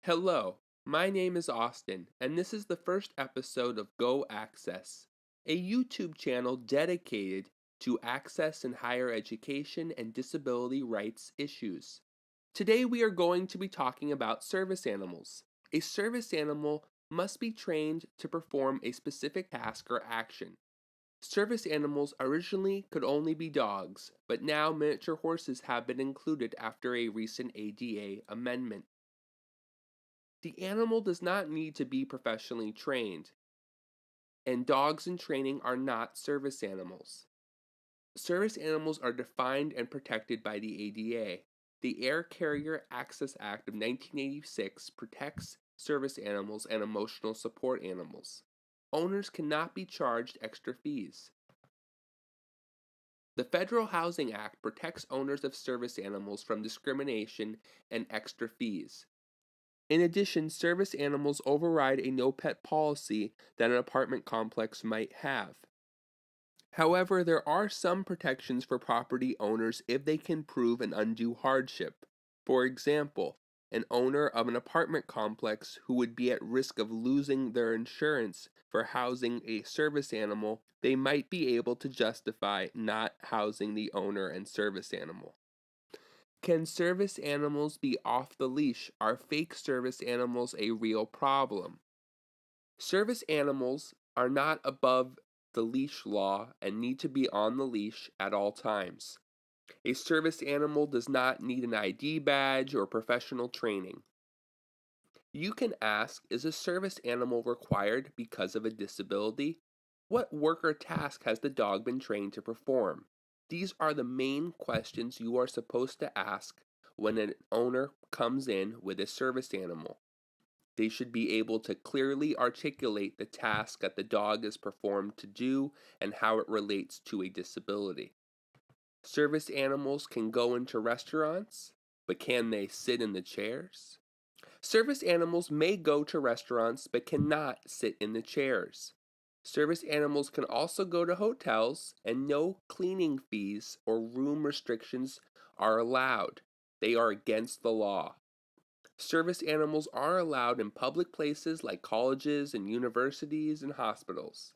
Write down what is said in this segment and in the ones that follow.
Hello, my name is Austin, and this is the first episode of Go Access, a YouTube channel dedicated to access in higher education and disability rights issues. Today we are going to be talking about service animals. A service animal must be trained to perform a specific task or action. Service animals originally could only be dogs, but now miniature horses have been included after a recent ADA amendment. The animal does not need to be professionally trained, and dogs in training are not service animals. Service animals are defined and protected by the ADA. The Air Carrier Access Act of 1986 protects service animals and emotional support animals. Owners cannot be charged extra fees. The Federal Housing Act protects owners of service animals from discrimination and extra fees. In addition, service animals override a no-pet policy that an apartment complex might have. However, there are some protections for property owners if they can prove an undue hardship. For example, an owner of an apartment complex who would be at risk of losing their insurance for housing a service animal, they might be able to justify not housing the owner and service animal. Can service animals be off the leash? Are fake service animals a real problem? Service animals are not above the leash law and need to be on the leash at all times. A service animal does not need an ID badge or professional training. You can ask, is a service animal required because of a disability? What work or task has the dog been trained to perform? These are the main questions you are supposed to ask when an owner comes in with a service animal. They should be able to clearly articulate the task that the dog is performed to do and how it relates to a disability. Service animals can go into restaurants, but can they sit in the chairs? Service animals may go to restaurants but cannot sit in the chairs. Service animals can also go to hotels, and no cleaning fees or room restrictions are allowed. They are against the law. Service animals are allowed in public places like colleges and universities and hospitals.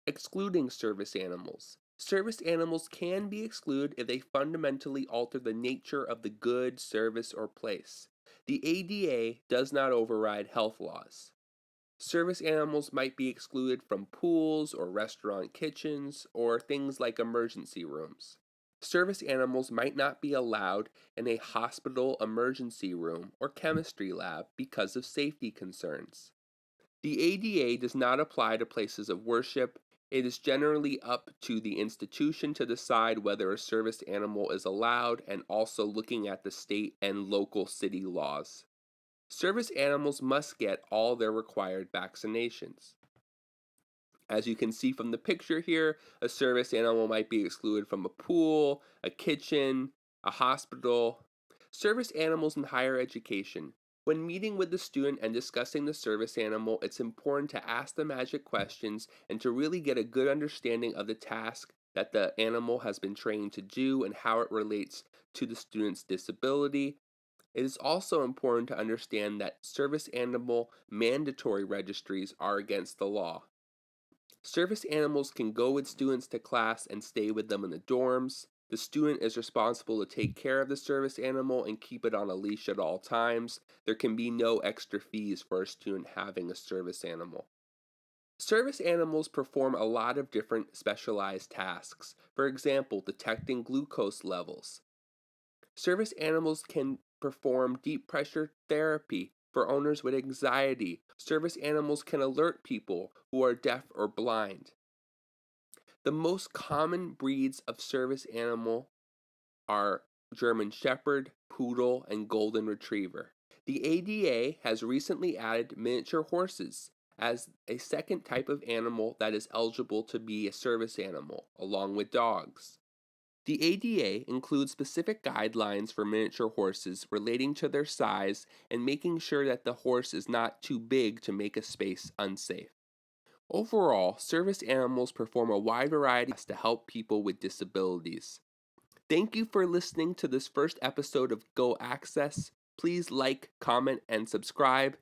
Excluding service animals. Service animals can be excluded if they fundamentally alter the nature of the good, service, or place. The ADA does not override health laws. Service animals might be excluded from pools or restaurant kitchens or things like emergency rooms. Service animals might not be allowed in a hospital emergency room or chemistry lab because of safety concerns. The ADA does not apply to places of worship. It is generally up to the institution to decide whether a service animal is allowed, and also looking at the state and local city laws. Service animals must get all their required vaccinations. As you can see from the picture here, a service animal might be excluded from a pool, a kitchen, a hospital. Service animals in higher education. When meeting with the student and discussing the service animal, it's important to ask the magic questions and to really get a good understanding of the task that the animal has been trained to do and how it relates to the student's disability. It is also important to understand that service animal mandatory registries are against the law. Service animals can go with students to class and stay with them in the dorms. The student is responsible to take care of the service animal and keep it on a leash at all times. There can be no extra fees for a student having a service animal. Service animals perform a lot of different specialized tasks. For example, detecting glucose levels. Service animals can perform deep pressure therapy for owners with anxiety. Service animals can alert people who are deaf or blind. The most common breeds of service animal are German Shepherd, Poodle, and Golden Retriever. The ADA has recently added miniature horses as a second type of animal that is eligible to be a service animal, along with dogs. The ADA includes specific guidelines for miniature horses relating to their size and making sure that the horse is not too big to make a space unsafe. Overall, service animals perform a wide variety of tasks to help people with disabilities. Thank you for listening to this first episode of Go Access. Please like, comment, and subscribe.